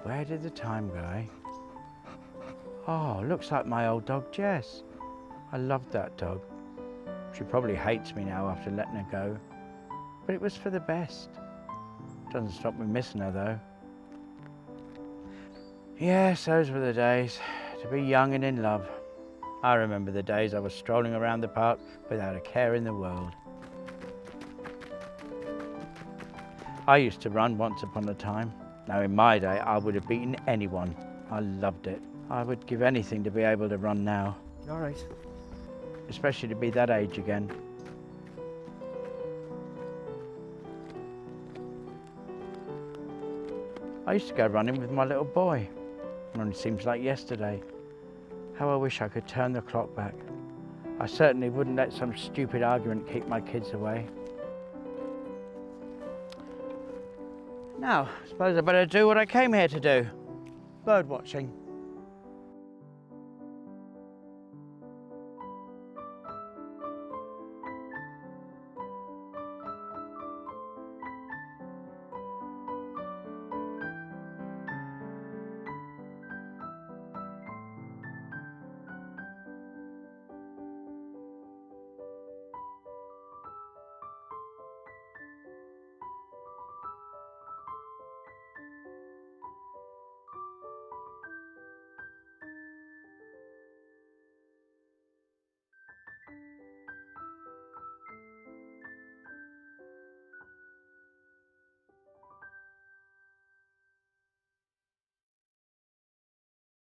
Where did the time go, eh? Oh, looks like my old dog Jess. I loved that dog. She probably hates me now after letting her go, but it was for the best. Doesn't stop me missing her though. Yes, those were the days, to be young and in love. I remember the days I was strolling around the park without a care in the world. I used to run once upon a time. Now in my day, I would have beaten anyone. I loved it. I would give anything to be able to run now. All right. Especially to be that age again. I used to go running with my little boy. It only seems like yesterday. How I wish I could turn the clock back. I certainly wouldn't let some stupid argument keep my kids away. Now, I suppose I better do what I came here to do. Bird watching.